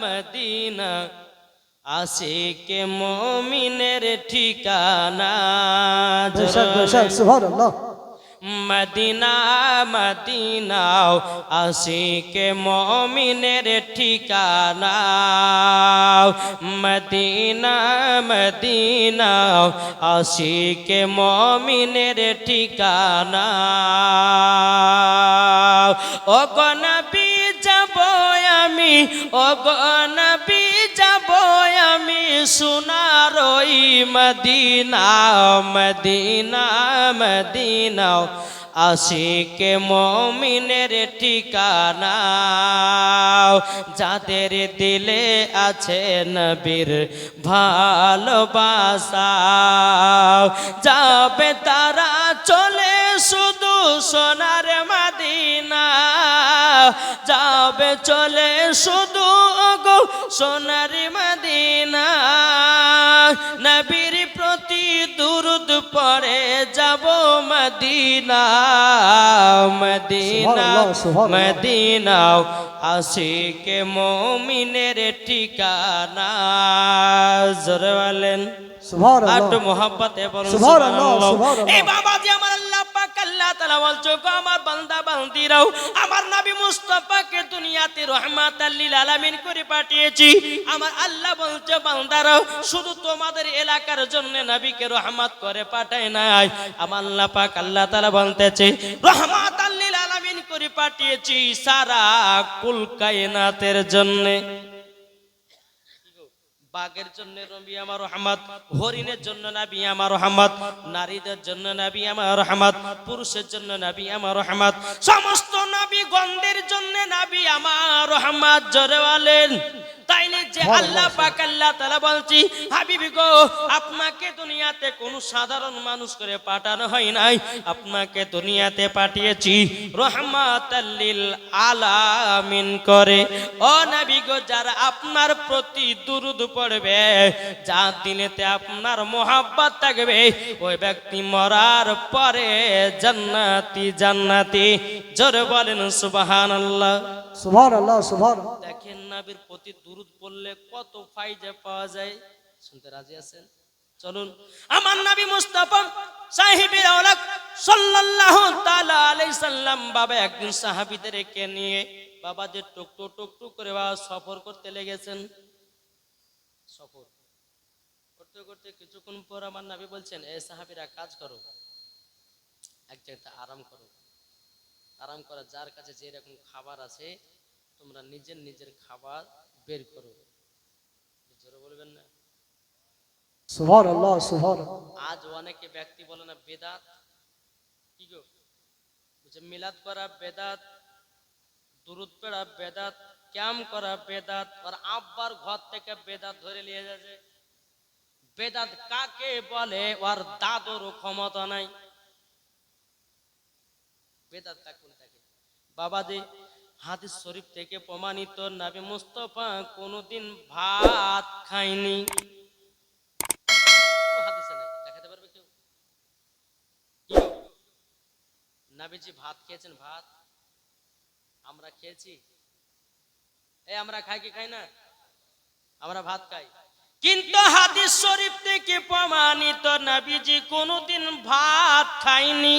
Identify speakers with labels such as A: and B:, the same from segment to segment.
A: Medina আশিকে মুমিনের ঠিকানা।
B: বেশক বেশক সুবহানাল্লাহ।
A: মদিনা মদিনা আশিকে মুমিনের ঠিকানা। মদিনা মদিনা আশিকে মুমিনের ঠিকানা। ও গো নবী যাব আমি, ও গো নবী যাব আমি সোনার ওই মদিনা। মদিনা মদিনা আশিকে মুমিনের ঠিকানা। যাদের দিলে আছে নবীর ভালোবাসা, যাবে তারা চলে শুধু সোনার মদিনা। যাবে চলে শুধু গো সোনার মদিনা। নবীর প্রতি দুরুদ পড়ে যাব মদিনা। মদিনা মদিনা আশিকে মুমিনের ঠিকানা। জোরে বলেন সুবহানাল্লাহ। একটু মোহাব্বতে বলুন সুবহানাল্লাহ। এই বাবাজি আমার আল্লাহ পাক আল্লাহ তাআলা বলছো আমার বান্দা বান্দিরাও আমার নবী মুস্তাফাকে দুনিয়াতে রহমাতাল লিল আলামিন করে পাঠিয়েছি। আমার আল্লাহ বলছে বান্দারাও শুধু তোমাদের এলাকার জন্য নবীকে রহমত করে পাঠায় নাই। আমার আল্লাহ পাক আল্লাহ তাআলা বলতেছে রহমাতাল লিল আলামিন করে পাঠিয়েছি সারা কুল কায়নাতের জন্য। বাঘের জন্য নবী আমার রহমত, হরিণের জন্য নবী আমার রহমত, নারীদের জন্য নবী আমার রহমত, পুরুষের জন্য নবী আমার রহমত, সমস্ত নবী গণদের জন্য নবী আমার রহমত। জোরে বলেন তাইলে যে আল্লাহ পাক আল্লাহ তাআলা বলছি হাবিবি গো আপনাকে দুনিয়াতে কোনো সাধারণ মানুষ করে পাঠানো হয় নাই। আপনাকে দুনিয়াতে পাঠিয়েছি রহমাতাল লিল আলামিন করে। ও নবী গো যারা আপনার প্রতি দুরূদ পড়বে, যার দিলেতে আপনার মোহাব্বত থাকবে, ওই ব্যক্তি মরার পরে জান্নাতি জান্নাতি। জোরে বলেন সুবহানাল্লাহ
B: সুবহানাল্লাহ সুবহানাল্লাহ।
A: দেখেন নবীর প্রতি দুরূদ পড়লে কত ফায়দা পাওয়া যায়। শুনতে রাজি আছেন? চলুন আমার নবী মুস্তাফা সাহেবের আওলাদ সাল্লাল্লাহু তাআলা আলাইহি সাল্লাম বাবা একদিন সাহাবীদেরকে নিয়ে বাবা যে টুকটুক টুকটুক করে বাবা সফর করতে লেগেছেন। সফর করতে করতে কিছুক্ষণ পর আমার নবী বলছেন এ সাহাবীরা কাজ করো, এক জায়গায় আরাম করো। আরাম করা যার কাছে যে রকম খাবার আছে তোমরা নিজের নিজের খাবার বের করো। জোরে বলবেন না
B: সুবহানাল্লাহ সুবহানাল্লাহ।
A: আজ অনেকে ব্যক্তি বলে না বেদাত, কি গো বুঝে মিলাদ করা বেদাত, দুরূদ পড়া বেদাত, ক্যাম করা বেদাত, আর আব্বার ঘর থেকে বেদাত ধরে নিয়ে যাচ্ছে। বেদাত কাকে বলে ওর দাদরও ক্ষমতা নাই। বেদাত কাকে থাকে বাবাজি? হাদিস শরীফ থেকে প্রমাণিত নবী মুস্তাফা কোনদিন ভাত খায়নি। হাদিসে নাই, দেখাতে পারবে কেউ? নবীজি ভাত খেয়েছেন? ভাত আমরা খেয়েছি? এই আমরা খাই কি খাই না? আমরা ভাত খাই, কিন্তু হাদিস শরীফ থেকে প্রমাণিত নবীজি কোনদিন ভাত খায়নি।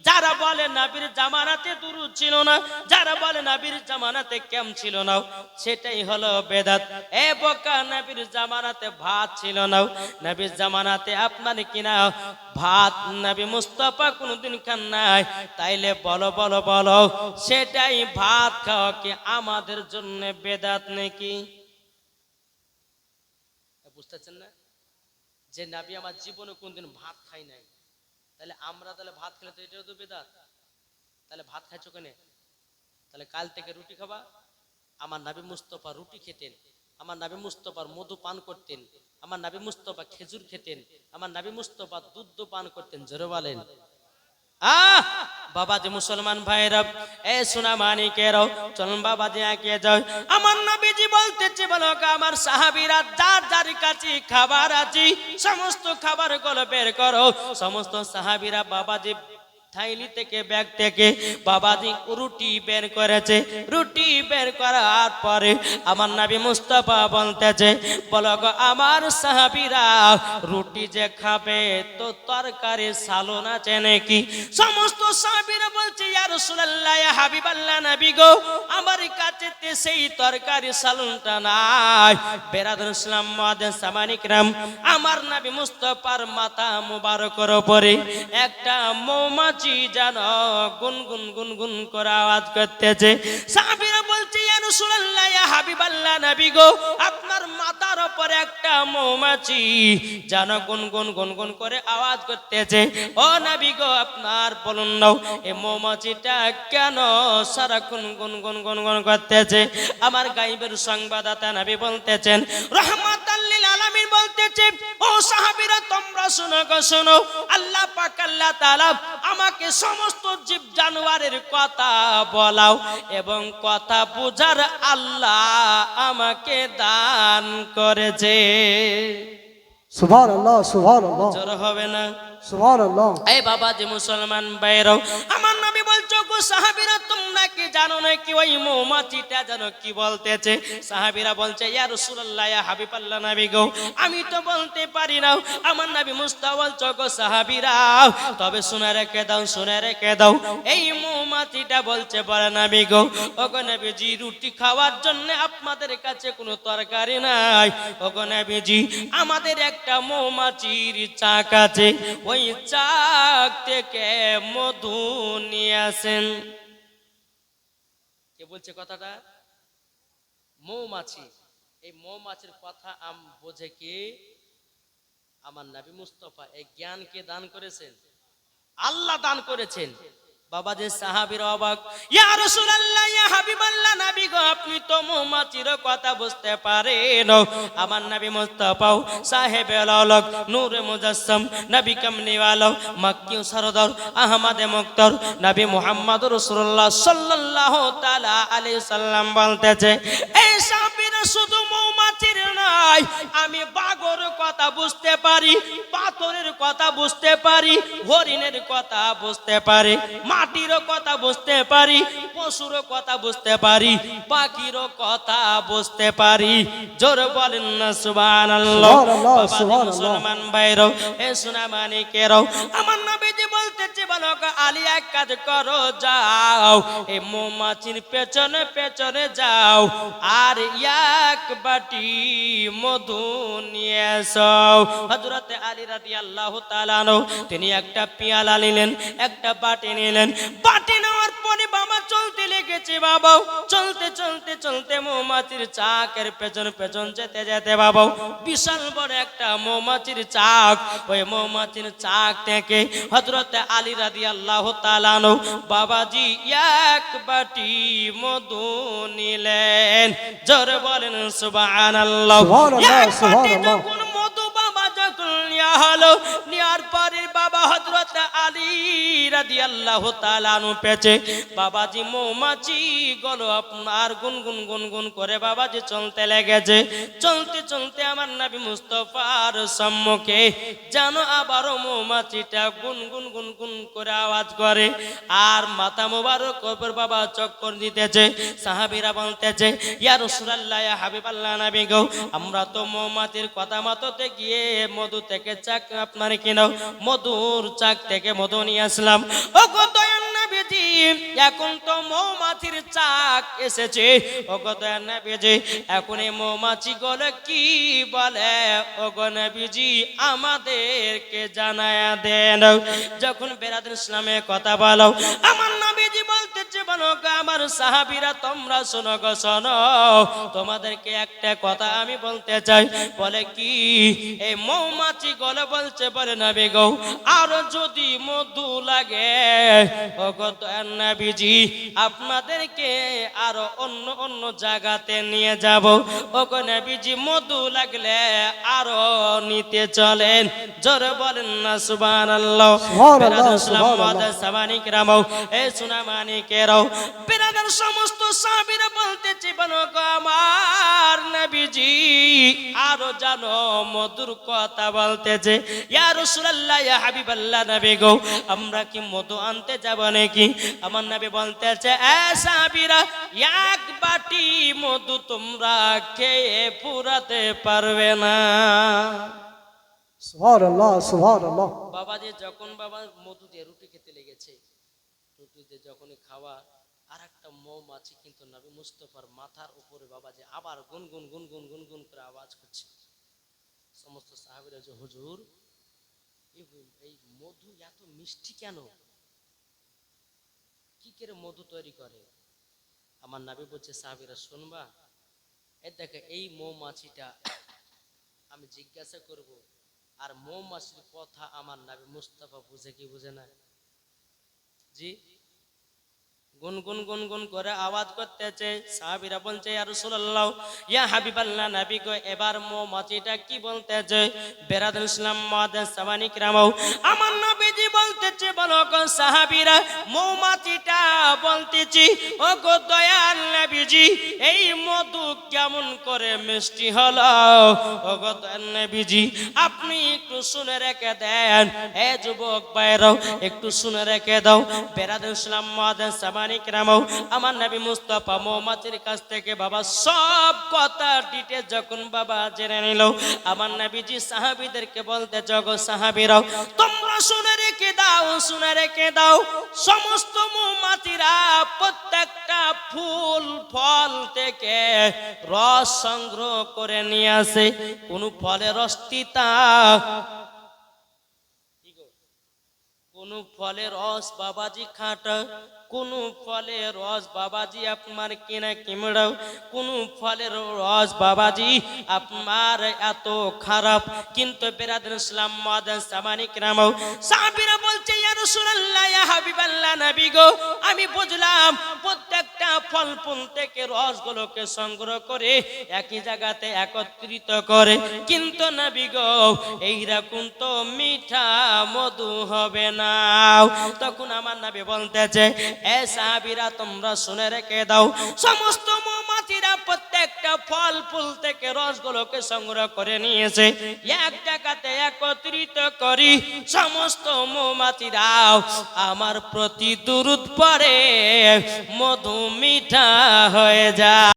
A: যারা বলে নবীর জামানাতে দুরূদ ছিল না, যারা বলে নবীর জামানাতে কেম ছিল না, সেটাই হলো বেদাত। এ বোকা, নবীর জামানাতে ভাত ছিল না, নবীর জামানাতে আপনার কিনা ভাত নবী মুস্তাফা কোনদিন খান নাই। তাইলে বলো বলো বলো সেটাই ভাত খাওয়া কি আমাদের জন্য বেদাত নাকি? বুঝতেছেন না যে নবী আমার জীবনে কোনদিন ভাত খাই নাই, তাহলে আমরা তাহলে ভাত খেলে তো এটাও তো বেদাত। তাহলে ভাত খাইছো কেন? তাহলে কাল থেকে রুটি খাবা। আমার নবী মুস্তাফা রুটি খেতেন, আমার নবী মুস্তাফার মধু পান করতেন, আমার নবী মুস্তাফা খেজুর খেতেন, আমার নবী মুস্তাফা দুধ পান করতেন। জোরে বলেন বাবাজি মুসলমান ভাইরা, এ সোনা মানিকেরাও চলুন বাবাজি এগিয়ে যাও। আমার নবীজি বলতেছে বলো আমার সাহাবীরা যার যার কাছে খাবার আছে সমস্ত খাবার গুলো বের করো। সমস্ত সাহাবীরা বাবাজি থাইলি থেকে ব্যাগ থেকে বাবাজি রুটি বের করেছে। রুটি বের করার পরে আমার নবী মুস্তাফা বলতেছে, বলো গো আমার সাহাবীরা, রুটি যে খাবে তো তরকারি সালন আছে নাকি? সমস্ত সাহাবীরা বলছে, ইয়া রাসূলুল্লাহ, ইয়া হাবিবাল্লাহ, নবী গো, আমার কাছে তে সেই তরকারি সালনটা নাই। বেরাদুল ইসলাম মুআদ্দিন সামানিক রাম, আমার নবী মুস্তাফার মাথা মুবারকের উপরে একটা মৌমাছি যেন গুনগুন গুনগুন করে আওয়াজ করতেছে। সাহাবীরা বলছে, ইয়া রাসূলুল্লাহ, ইয়া হাবিবাল্লাহ, নবী গো, আপনার মাথার উপরে একটা মৌমাছি যেন গুনগুন গুনগুন করে আওয়াজ করতেছে। ও নবী গো, আপনার বলুন নাও, এই মৌমাছিটা কেন সারাক্ষণ গুনগুন গুনগুন করতেছে? আমার গায়েবের সংবাদদাতা নবী বলতেছেন, রহমাতাল লিল আলামিন বলতেছে, ও সাহাবীরা তোমরা শুনো গো শুনো, আল্লাহ পাক আল্লাহ তাআলা আমাকে সমস্ত জীব জানোয়ারের কথা বলাও এবং কথা বুঝার আল্লাহ আমাকে দান করেছে।
B: সুবহানাল্লাহ, সুবহানাল্লাহ,
A: জোর হবে না?
B: সুবহানাল্লাহ।
A: এই বাবা যে মুসলমান ভাইরাও, আমার নবী বলছো গো সাহাবীরা, তোমরা কি জানো না কি ওই মৌমাছিটা জানো কি বলতেছে? সাহাবীরা বলছে, ইয়া রাসূলুল্লাহ, ইয়া হাবিবাল্লাহ, নবী গো, আমি তো বলতে পারি না। আমার নবী মুস্তাফা বলছো গো সাহাবীরা, তবে শুনে রেখে দাও, শুনে রেখে দাও, এই মৌমাছিটা বলছে, বলে নবী গো, ওগো নবীজি, রুটি খাওয়ার জন্য আপনাদের কাছে কোনো তরকারি নাই। ওগো নবীজি, আমাদের একটা মৌমাছির চাক আছে, ওই চাক থেকে মধু নিয়ে আসেন। কে বলছে কথাটা? মৌমাছি। এই মৌমাছির কথা বোঝে কি? আমার নবী মুস্তাফা। এই জ্ঞান কে দান করেছেন? আল্লাহ দান করেছেন। বাবা যে সাহাবীর অবাক, ইয়া রাসূলুল্লাহ, ইয়া হাবিবাল্লাহ, নবী গো, আপনি তো মৌমাছির কথা বুঝতে পারেন। আমার নবী মুস্তাফা সাহেব আলোক নূরে মুজাসসাম, নবী কামলিওয়ালা, মক্কি সরদার, আহমদে মুক্তার, নবী মুহাম্মদ রাসূলুল্লাহ সাল্লাল্লাহু তাআলা আলাইহি সাল্লাম বলতেছে, এই সাহাবীরা শুধু মৌমাছির নয়, আমি বাগর কথা বুঝতে পারি, পাথরের কথা বুঝতে পারি, হরিণের কথা বুঝতে পারি, মাটির কথা বুঝতে পারি, পশুর কথা বুঝতে পারি, পাখির কথা বুঝতে পারি। জোর বলেন না সুবহানাল্লাহ। মুসলমান ভাইরাও, এ সোনা মানিকেরাও, আমার নবীজি বলতেছে, বলো গো আলী, এক কাজ করো, যাও এই মৌমাছির পেছনে পেছনে যাও, আর এক বাটি মধু নিয়ে এসো। হযরতে আলী রাদিয়াল্লাহু তাআলা আনহু তিনি একটা পেয়ালা নিলেন, একটা বাটি নিলেন। বাটি নেওয়ার পরে বাবা চলতে লেগেছে। বাবা চলতে চলতে চলতে মৌমাছির চাকের পেছন পেছন যেতে যেতে বাবা বিশাল বড় একটা মৌমাছির চাক, ওই মৌমাছির চাক থেকে হযরতে আলী রাদিয়াল্লাহু তাআলা আনহু বাবাজি এক বাটি মধু নিলেন। জোরে বলেন সুবহানাল্লাহ। এক বাটি যখন মধু বাবা যখন নেওয়া হলো, নেওয়ার পরে বাবা হযরতে আলী রাদিয়াল্লাহু তাআলা আনহু পেছে বাবাজি মৌমাছি গুলো আপনার গুনগুন গুনগুন করে বাবাজি চলতে লেগেছে। চলতে চলতে আমার নবী মুস্তাফার সম্মুখে যেন আবারও মৌমাছিটা গুনগুন গুনগুন করে আওয়াজ করে, আর মাথা মোবারক উপর বাবা চক্কর দিতেছে। সাহাবীরা বলতেছে, ইয়া রাসূলুল্লাহ, ইয়া হাবিবাল্লাহ, নবী গো, আমরা তো মৌমাছির কথা মততে গিয়ে মধু থেকে চাক আপনার কিনো, মধুর চাক থেকে মধু নিয়ে আসলাম। ও গো দয়াল নবীজি, এখন তো মৌমাছির চাক এসেছে। ও গো দয়াল নবীজি, এখন এই মৌমাছি গুলো কি বলে? ও গো নবীজি, আমাদেরকে জানায়া দেন। যখন বেরাদুল ইসলামে কথা বলো, আমার নবীজি বলতেছে, বলো গো আমার সাহাবীরা, তোমরা শোনো গো শোনো, তোমাদেরকে একটা কথা আমি বলতে চাই। বলে কি? এই মৌমাছি গুলো বলছে, বলে নবী গো, আর যদি মধু লাগে, ও গো দয়াল নবীজি, আপনাদেরকে আরো অন্য অন্য জায়গাতে নিয়ে যাব। ও গো নবীজি, মধু লাগলে আরো নিতে চলেন। জোরে বলেন না সুবহানাল্লাহ। সমস্ত সাহাবীরা বলতেছে, বলো গো আমার নবীজি আরো জানো মধুর কথা বলতেছে, ইয়া রাসূলুল্লাহ ইয়া হাবিবাল্লাহ নবী গো, আমরা কি মধু আনতে যাব নাকি? আমার নবী বলতেছে, এ সাহাবীরা, এক বাটি মধু তোমরা খেয়ে পুরাতে পারবে না।
B: Subhanallah, Subhanallah.
A: বাবাজি যখন বাবা মধু দিয়ে রুটি খেতে লেগেছে, রুটি দিয়ে যখনই খাওয়া, আর একটা মৌমাছি কিন্তু নবী মুস্তাফার মাথার উপরে বাবাজি আবার গুনগুন গুনগুন গুনগুন করে আওয়াজ করছে। সমস্ত সাহাবীরা যে হুজুর, এই মধু এত মিষ্টি কেন? কি করে মধু তৈরি করে? আমার নবী বলছে, সাহাবীরা শুনবা, এই দেখে এই মৌমাছিটা আমি জিজ্ঞাসা করব, আর মৌমাছির কথা আমার নবী মুস্তাফা বুঝে কি বুঝে না? জি, গুনগুন গুনগুন করে আওয়াজ করতেছে। সাহাবীরা বলছে, ইয়া রাসূলুল্লাহ ইয়া হাবিবাল্লাহ নবী গো, এবার মৌমাছিটা কি বলতেছে? বেরাদুল ইসলাম মুআদ্দাস সামানি কিরামাও, আমার নবীজি বলতেছে, বলো গো সাহাবীরা, মৌমাছিটা বলতেছি, ও গো দয়াল নবীজি, এই মধু কেমন করে মিষ্টি হলো? ও গো দয়াল নবীজি, আপনি একটু শুনে রেখে দেন। এ যুবক ভাইরাও একটু শুনে রেখে দাও। বেরাদুল ইসলাম মুআদ্দাস সামানি কিরামাও, আমার নবী মুস্তাফা মৌমাছির কাছ থেকে বাবা সব কথা ডিটেইলস যখন বাবা জেনে নিল, আমার নবীজি সাহাবীদেরকে বলতে, জগো সাহাবীরাও তোমরা শুনে রেখে দাও, শুনে রেখে দাও, সমস্ত মৌমাছিরা প্রত্যেকটা ফুল ফল থেকে রস সংগ্রহ করে নিয়ে আসে। কোন ফলের রস তিতা, কোন ফলের রস বাবাজি খাটা, কোন ফলের রস বাবাজি আপনার কিনা কিমড়াও, কোন ফলের রস বাবাজি আপনার এত খারাপ। কিন্তু বেরাদুল ইসলাম মুআদ্দাস সামানি কিরামাও, সাহাবীরা বলছে, ইয়া রাসূলুল্লাহ ইয়া হাবিবাল্লাহ নবী গো, আমি বুঝলাম প্রত্যেকটা ফল ফুল থেকে রসগুলোকে সংগ্রহ করে একই জায়গাতে একত্রিত করে, কিন্তু নবী গো এইরকম তো মিঠা মধু হবে না। তখন আমার নবী বলতেছে, এ সাহাবীরা তোমরা শুনে রেখে দাও, সমস্ত মৌমাছিরা প্রত্যেকটা ফল ফুল থেকে রসগুলোকে সংগ্রহ করে নিয়েছে, এক জায়গাতে একত্রিত করি, সমস্ত মৌমাছিরাও আমার প্রতি দুরূদ পড়ে, মধু মিঠা হয়ে যায়।